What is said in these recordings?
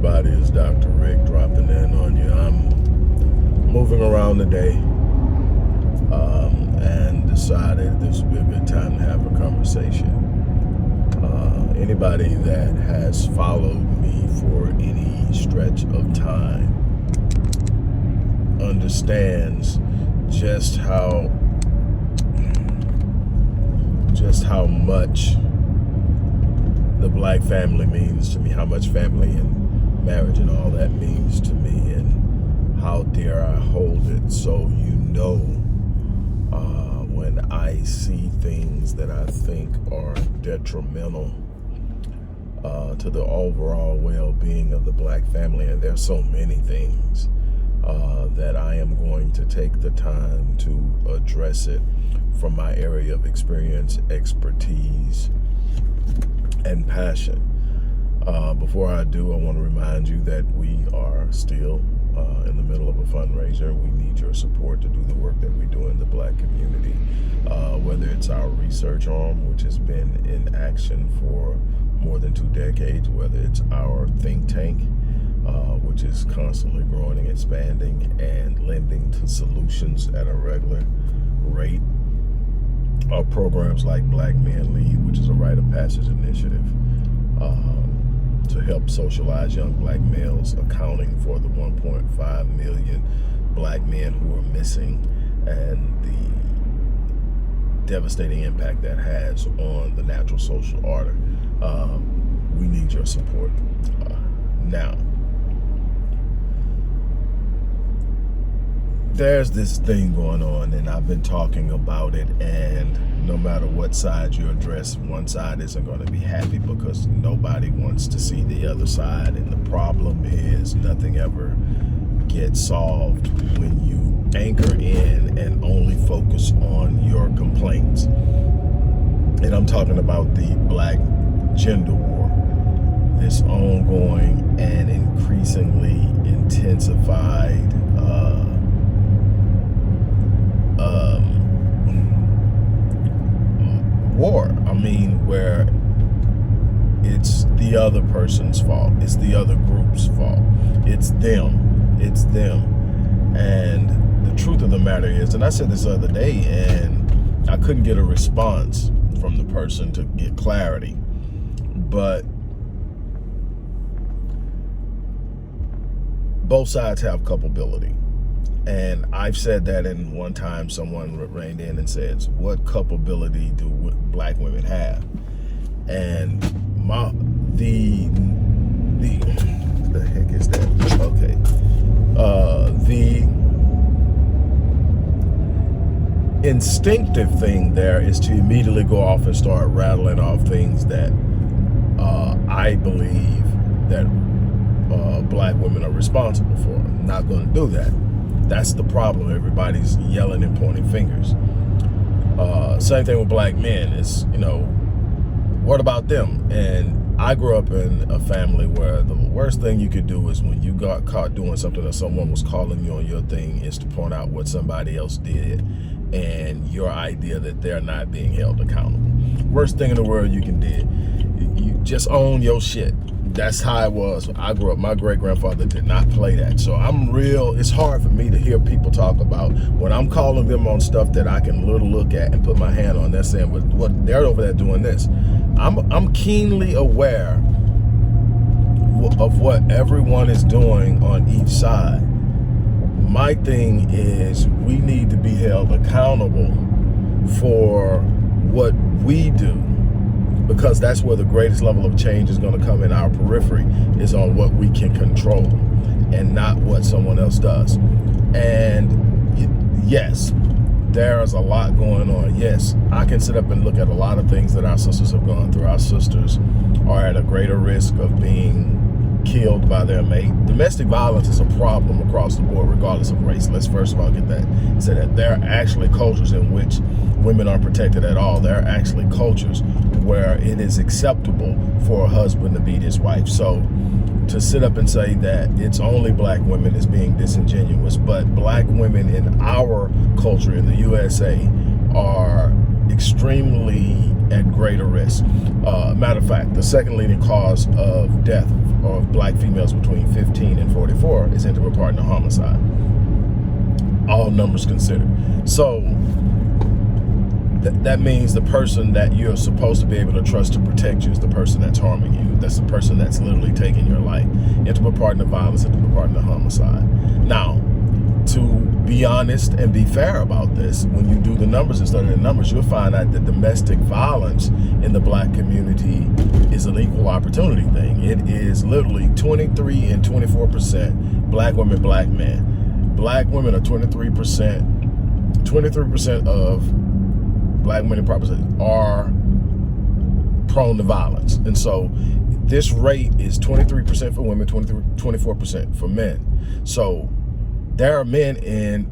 everybody? It's Dr. Rick dropping in on you. I'm moving around today and decided this would be a good time to have a conversation. Anybody that has followed me for any stretch of time understands just how much the black family means to me, how much family and marriage and all that means to me, and how dare I hold it. So when I see things that I think are detrimental to the overall well-being of the black family, and there's so many things that I am going to take the time to address it from my area of experience, expertise, and passion. Before I do, I want to remind you that we are still in the middle of a fundraiser. We need your support to do the work that we do in the black community, whether it's our research arm, which has been in action for more than 2 decades, whether it's our think tank, which is constantly growing and expanding and lending to solutions at a regular rate, programs like Black Men Lead, which is a rite of passage initiative to help socialize young black males, accounting for the 1.5 million black men who are missing and the devastating impact that has on the natural social order. We need your support. Now, there's this thing going on, and I've been talking about it, and no matter what side you address, one side isn't going to be happy because nobody wants to see the other side. And the problem is nothing ever gets solved when you anchor in and only focus on your complaints. And I'm talking about the black gender war, this ongoing and increasingly intensified war. I mean, where it's the other person's fault, it's the other group's fault, it's them. And the truth of the matter is, and I said this the other day, and I couldn't get a response from the person to get clarity, but both sides have culpability. And I've said that, and one time someone reined in and said, what culpability do black women have? And the heck is that? Okay. The instinctive thing there is to immediately go off and start rattling off things that I believe that black women are responsible for. I'm not going to do that. That's the problem. Everybody's yelling and pointing fingers. Same thing with black men. Is, what about them? And I grew up in a family where the worst thing you could do is when you got caught doing something or someone was calling you on your thing is to point out what somebody else did and your idea that they're not being held accountable. Worst thing in the world you can do. You just own your shit. That's how it was. I grew up. My great-grandfather did not play that. So it's hard for me to hear people talk about when I'm calling them on stuff that I can look at and put my hand on. They're saying, what they're over there doing this. I'm keenly aware of what everyone is doing on each side. My thing is we need to be held accountable for what we do, because that's where the greatest level of change is going to come in our periphery, is on what we can control and not what someone else does. And yes, there's a lot going on. Yes, I can sit up and look at a lot of things that our sisters have gone through. Our sisters are at a greater risk of being killed by their mate. Domestic violence is a problem across the board, regardless of race. Let's first of all get that. Say that there are actually cultures in which women aren't protected at all. There are actually cultures where it is acceptable for a husband to beat his wife. So to sit up and say that it's only black women is being disingenuous. But black women in our culture in the USA are extremely at greater risk. Matter of fact, the second leading cause of death of black females between 15 and 44 is intimate partner homicide. All numbers considered. So that means the person that you're supposed to be able to trust to protect you is the person that's harming you. That's the person that's literally taking your life. Intimate partner violence, intimate partner homicide. Now, to be honest and be fair about this, when you do the numbers and study the numbers, you'll find out that domestic violence in the black community is an equal opportunity thing. It is literally 23 and 24% black women, black men. Black women are 23% of black women are prone to violence. And so this rate is 23% for women, 24% for men. So there are men in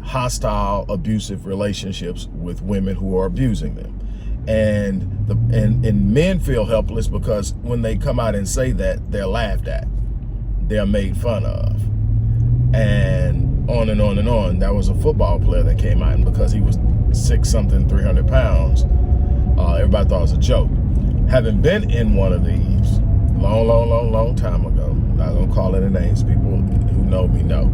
hostile, abusive relationships with women who are abusing them. And men feel helpless because when they come out and say that, they're laughed at. They're made fun of. And on and on and on. There was a football player that came out, and because he was 6-something, 300 pounds, everybody thought it was a joke. Having been in one of these long time ago, not gonna call any names, people who know me know.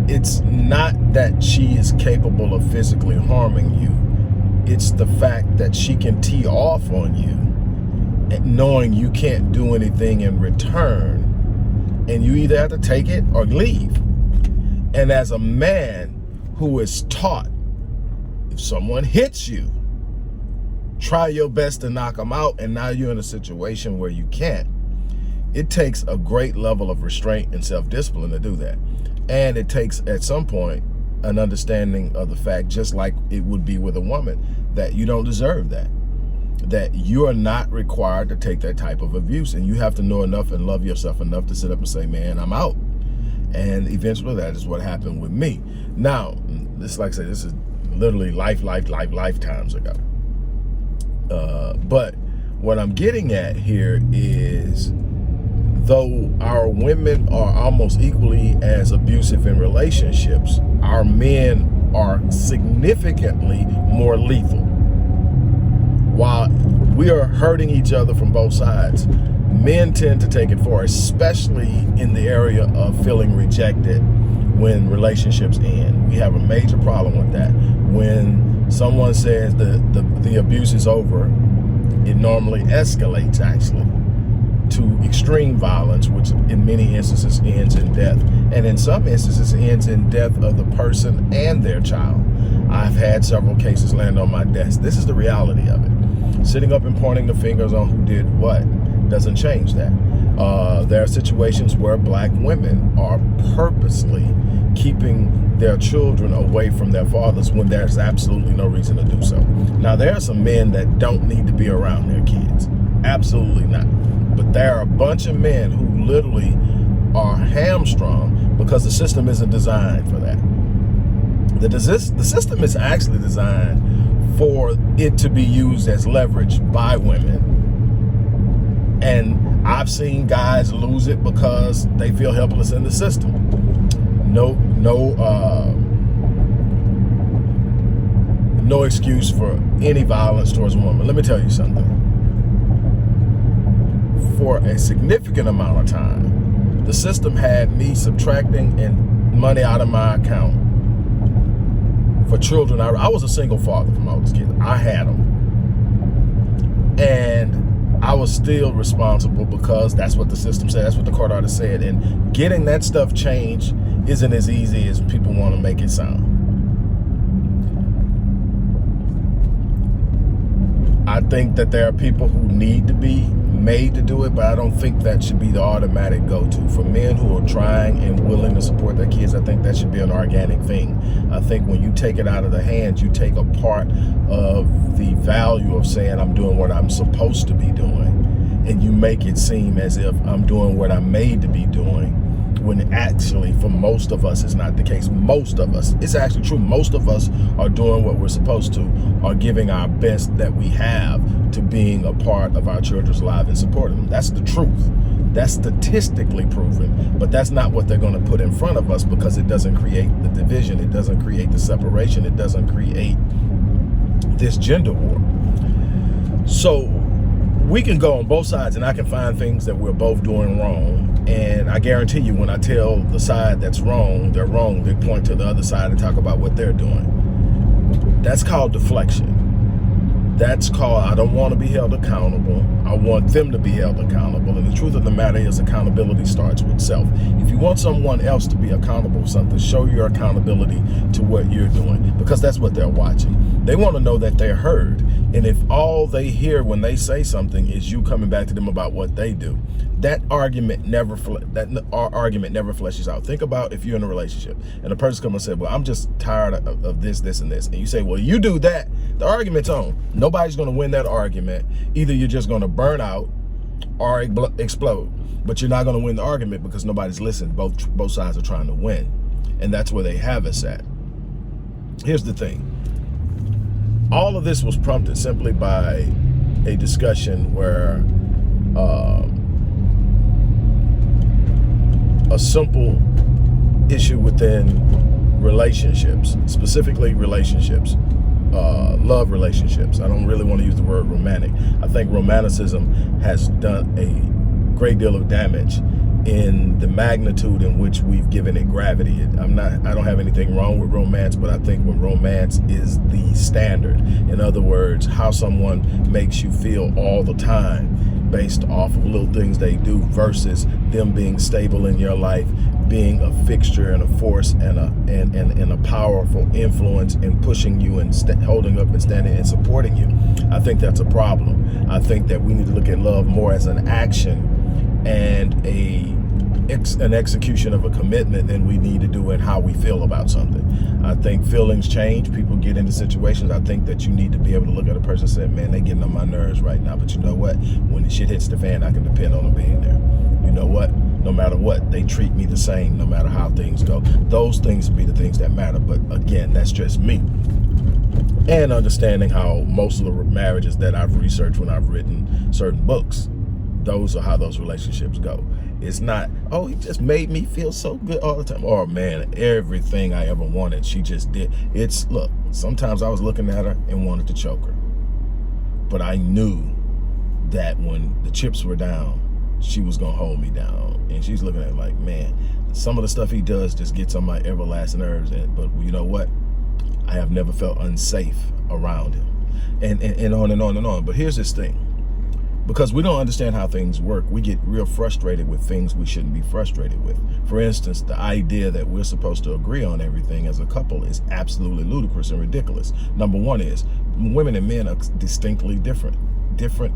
It's not that she is capable of physically harming you. It's the fact that she can tee off on you, knowing you can't do anything in return, and you either have to take it or leave. And as a man who is taught, if someone hits you, try your best to knock them out, and now you're in a situation where you can't. It takes a great level of restraint and self-discipline to do that. And it takes, at some point, an understanding of the fact, just like it would be with a woman, that you don't deserve that. That you are not required to take that type of abuse, and you have to know enough and love yourself enough to sit up and say, man, I'm out. And eventually that is what happened with me. Now, this, like I said, this is literally lifetimes ago. But what I'm getting at here is, though our women are almost equally as abusive in relationships, our men are significantly more lethal. While we are hurting each other from both sides, men tend to take it far, especially in the area of feeling rejected when relationships end. We have a major problem with that. When someone says the abuse is over, it normally escalates, actually, to extreme violence, which in many instances ends in death. And in some instances ends in death of the person and their child. I've had several cases land on my desk. This is the reality of it. Sitting up and pointing the fingers on who did what doesn't change that. There are situations where black women are purposely keeping their children away from their fathers when there's absolutely no reason to do so. Now, there are some men that don't need to be around their kids. Absolutely not. But there are a bunch of men who literally are hamstrung because the system isn't designed for that. The system is actually designed for it to be used as leverage by women. And I've seen guys lose it because they feel helpless in the system. No excuse for any violence towards a woman. Let me tell you something. For a significant amount of time, the system had me subtracting money out of my account for children. I was a single father for my oldest kids. I had them. And I was still responsible because that's what the system said. That's what the court order said. And getting that stuff changed isn't as easy as people want to make it sound. I think that there are people who need to be made to do it, but I don't think that should be the automatic go-to. For men who are trying and willing to support their kids, I think that should be an organic thing. I think when you take it out of the hands, you take a part of the value of saying I'm doing what I'm supposed to be doing, and you make it seem as if I'm doing what I'm made to be doing, when actually for most of us it's not the case. Most of us, it's actually true, most of us are doing what we're supposed to, are giving our best that we have to being a part of our children's lives and supporting them. That's the truth. That's statistically proven, but that's not what they're going to put in front of us, because it doesn't create the division, it doesn't create the separation, it doesn't create this gender war. So we can go on both sides, and I can find things that we're both doing wrong. And I guarantee you, when I tell the side that's wrong, they're wrong, they point to the other side and talk about what they're doing. That's called deflection. That's called, I don't want to be held accountable. I want them to be held accountable. And the truth of the matter is, accountability starts with self. If you want someone else to be accountable for something, show your accountability to what you're doing, because that's what they're watching. They want to know that they're heard. And if all they hear when they say something is you coming back to them about what they do, that argument never fleshes out. Think about if you're in a relationship and a person comes and says, well, I'm just tired of this, this, and this. And you say, well, you do that. The argument's on. Nobody's going to win that argument. Either you're just going to burn out or explode. But you're not going to win the argument because nobody's listening. Both sides are trying to win. And that's where they have us at. Here's the thing. All of this was prompted simply by a discussion where a simple issue within relationships, specifically relationships, love relationships. I don't really want to use the word romantic. I think romanticism has done a great deal of damage in the magnitude in which we've given it gravity. I don't have anything wrong with romance, but I think when romance is the standard, in other words, how someone makes you feel all the time based off of little things they do versus them being stable in your life, being a fixture and a force and a powerful influence in pushing you and holding up and standing and supporting you. I think that's a problem. I think that we need to look at love more as an action and an execution of a commitment than we need to do in how we feel about something. I think feelings change. People get into situations. I think that you need to be able to look at a person and say, man, they're getting on my nerves right now. But you know what? When the shit hits the fan, I can depend on them being there. You know what? No matter what, they treat me the same no matter how things go. Those things be the things that matter. But again, that's just me. And understanding how most of the marriages that I've researched when I've written certain books, those are how those relationships go. It's not, oh, he just made me feel so good all the time. Oh, man, everything I ever wanted, she just did. It's, look, sometimes I was looking at her and wanted to choke her. But I knew that when the chips were down, she was going to hold me down. And she's looking at me like, man, some of the stuff he does just gets on my everlasting nerves. But you know what? I have never felt unsafe around him. And on and on and on. But here's this thing. Because we don't understand how things work, we get real frustrated with things we shouldn't be frustrated with. For instance, the idea that we're supposed to agree on everything as a couple is absolutely ludicrous and ridiculous. Number one is, women and men are distinctly different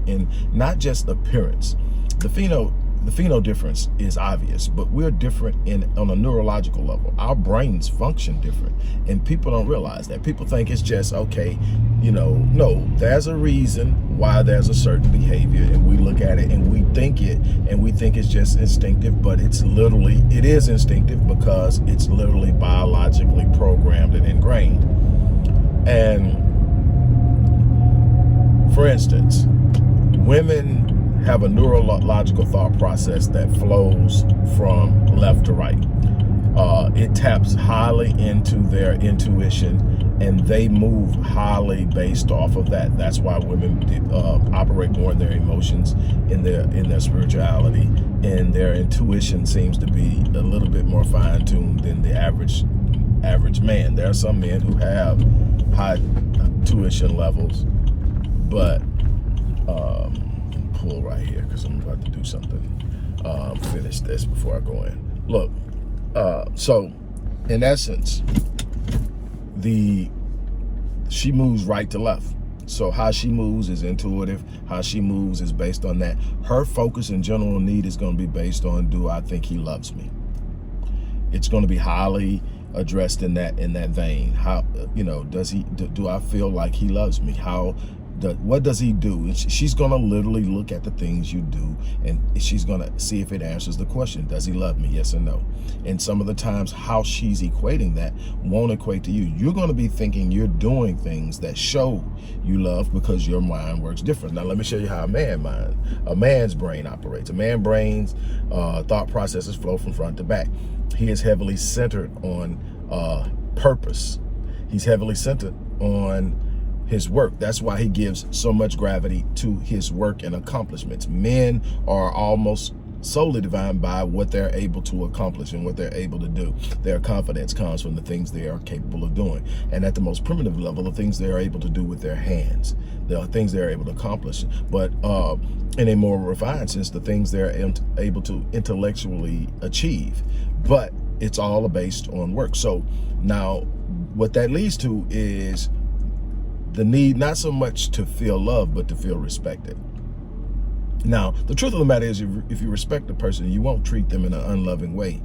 in not just appearance. The pheno difference is obvious, but we're different on a neurological level. Our brains function different, and people don't realize that. People think it's just, okay, no, there's a reason why there's a certain behavior, and we look at it and we think it's just instinctive, but it is instinctive because it's literally biologically programmed and ingrained. And for instance, women have a neurological thought process that flows from left to right. It taps highly into their intuition, and they move highly based off of that. That's why women operate more in their emotions, in their spirituality, and their intuition seems to be a little bit more fine-tuned than the average man. There are some men who have high tuition levels, but pull right here because I'm about to do something. Finish this before I go in. Look, so in essence, she moves right to left. So how she moves is intuitive. How she moves is based on that. Her focus and general need is going to be based on, do I think he loves me? It's going to be highly addressed in that vein. How, do I feel like he loves me? What does he do? And she's going to literally look at the things you do, and she's going to see if it answers the question, does he love me? Yes or no? And some of the times how she's equating that won't equate to you. You're going to be thinking you're doing things that show you love because your mind works different. Now, let me show you how a man's brain operates. A man's brain's thought processes flow from front to back. He is heavily centered on purpose. He's heavily centered on his work. That's why he gives so much gravity to his work and accomplishments. Men are almost solely defined by what they're able to accomplish and what they're able to do. Their confidence comes from the things they are capable of doing. And at the most primitive level, the things they are able to do with their hands, the things they're able to accomplish. But in a more refined sense, the things they're able to intellectually achieve. But it's all based on work. So now what that leads to is the need not so much to feel loved, but to feel respected. Now, the truth of the matter is, if you respect a person, you won't treat them in an unloving way.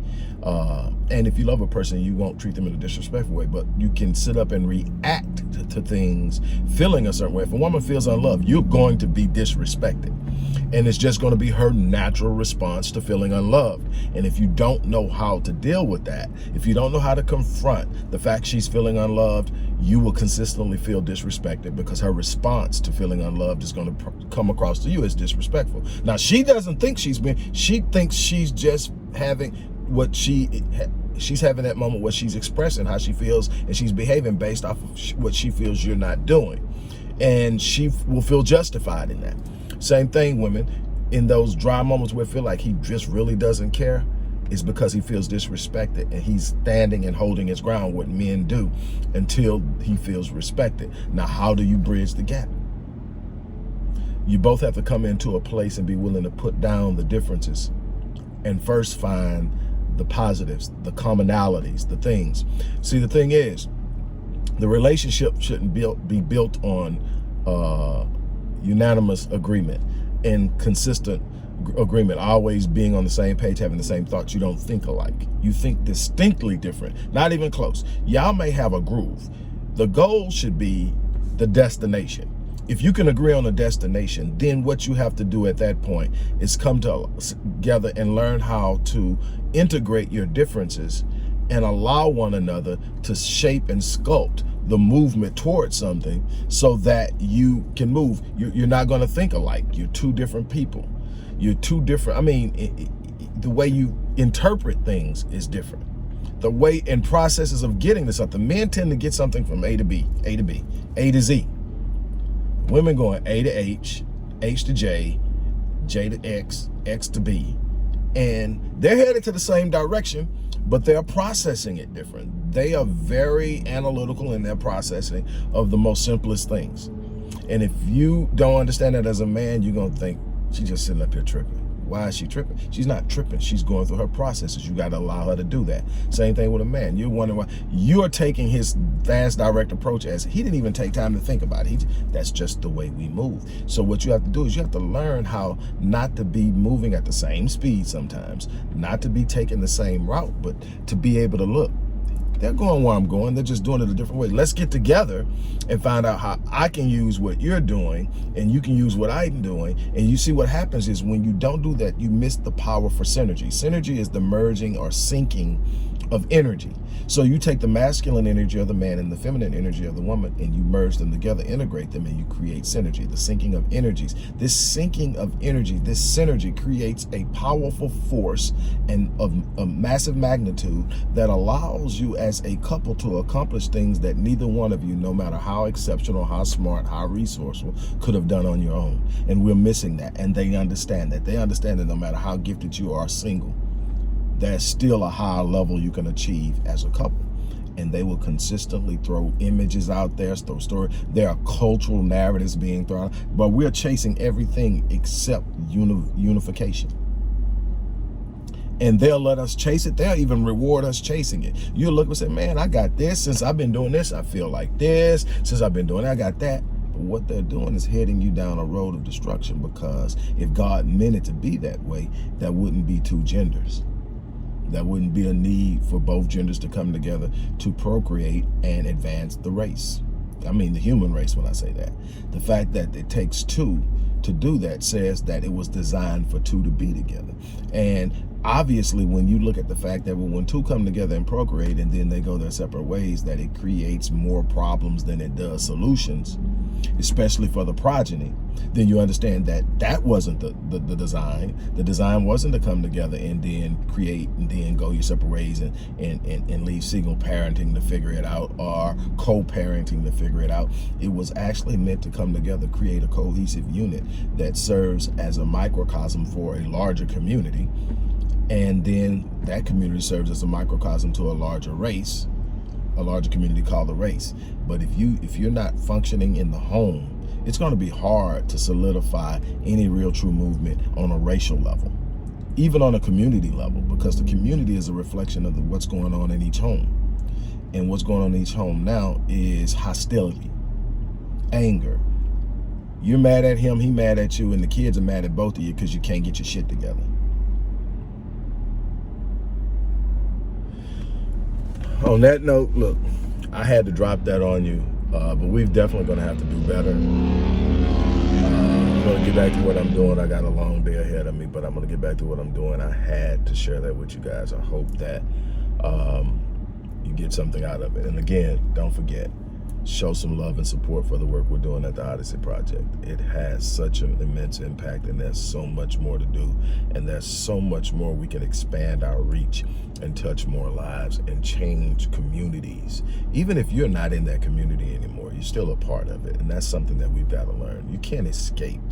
And if you love a person, you won't treat them in a disrespectful way. But you can sit up and react to things feeling a certain way. If a woman feels unloved, you're going to be disrespected. And it's just going to be her natural response to feeling unloved. And if you don't know how to deal with that, if you don't know how to confront the fact she's feeling unloved, you will consistently feel disrespected, because her response to feeling unloved is going to come across to you as disrespectful. Now, she doesn't think she thinks she's just having what she's having that moment where she's expressing how she feels, and she's behaving based off of what she feels you're not doing. And she will feel justified in that. Same thing, women, in those dry moments where I feel like he just really doesn't care, is because he feels disrespected, and he's standing and holding his ground, what men do, until he feels respected. Now, how do you bridge the gap? You both have to come into a place and be willing to put down the differences and first find the positives, the commonalities, the things. See, the thing is, the relationship shouldn't be built on unanimous agreement and consistent agreement, always being on the same page, having the same thoughts. You don't think alike. You think distinctly different, not even close. Y'all may have a groove. The goal should be the destination. If you can agree on a destination, then what you have to do at that point is come together and learn how to integrate your differences and allow one another to shape and sculpt the movement towards something so that you can move. You're not going to think alike. You're two different people. You're two different. I mean, the way you interpret things is different. The way and processes of getting to something. Men tend to get something from A to B, A to B, A to Z. Women going A to H, H to J, J to X, X to B. And they're headed to the same direction, but they're processing it different. They are very analytical in their processing of the most simplest things. And if you don't understand that as a man, you're going to think, she's just sitting up here tripping. Why is she tripping? She's not tripping. She's going through her processes. You got to allow her to do that. Same thing with a man. You're wondering why you're taking his fast, direct approach as he didn't even take time to think about it. That's just the way we move. So what you have to do is you have to learn how not to be moving at the same speed sometimes, not to be taking the same route, but to be able to look. They're going where I'm going. They're just doing it a different way. Let's get together and find out how I can use what you're doing and you can use what I'm doing. And you see what happens is when you don't do that, you miss the power for synergy. Synergy is the merging or syncing of energy. So you take the masculine energy of the man and the feminine energy of the woman and you merge them together, integrate them, and you create synergy, the syncing of energies. This syncing of energy, this synergy creates a powerful force and of a massive magnitude that allows you as a couple to accomplish things that neither one of you, no matter how exceptional, how smart, how resourceful, could have done on your own. And we're missing that. And they understand that. They understand that no matter how gifted you are single, there's still a higher level you can achieve as a couple. And they will consistently throw images out there, throw stories. There are cultural narratives being thrown, but we're chasing everything except unification. And they'll let us chase it. They'll even reward us chasing it. You'll look and say, man, I got this. Since I've been doing this, I feel like this. Since I've been doing it, I got that. But what they're doing is heading you down a road of destruction, because if God meant it to be that way, that wouldn't be two genders. That wouldn't be a need for both genders to come together to procreate and advance the race. I mean, the human race when I say that. The fact that it takes two to do that says that it was designed for two to be together. And obviously, when you look at the fact that when two come together and procreate and then they go their separate ways, that it creates more problems than it does solutions, especially for the progeny, then you understand that that wasn't the design. The design wasn't to come together and then create and then go your separate ways and leave single parenting to figure it out, or co-parenting to figure it out. It was actually meant to come together, create a cohesive unit that serves as a microcosm for a larger community. And then that community serves as a microcosm to a larger race, a larger community called the race. But if you're not functioning in the home, it's going to be hard to solidify any real true movement on a racial level, even on a community level, because the community is a reflection of what's going on in each home. And what's going on in each home now is hostility, anger. You're mad at him, he mad at you, and the kids are mad at both of you because you can't get your shit together. On that note, look, I had to drop that on you, but we're definitely going to have to do better. I'm going to get back to what I'm doing. I got a long day ahead of me, but I'm going to get back to what I'm doing. I had to share that with you guys. I hope that you get something out of it. And again, don't forget, show some love and support for the work we're doing at the Odyssey Project. It has such an immense impact, and there's so much more to do, and there's so much more we can expand our reach and touch more lives and change communities. Even if you're not in that community anymore, you're still a part of it, and that's something that we've got to learn. You can't escape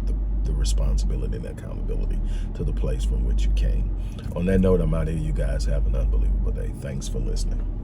the responsibility and accountability to the place from which you came. On that note, I'm out here. You guys have an unbelievable day. Thanks for listening.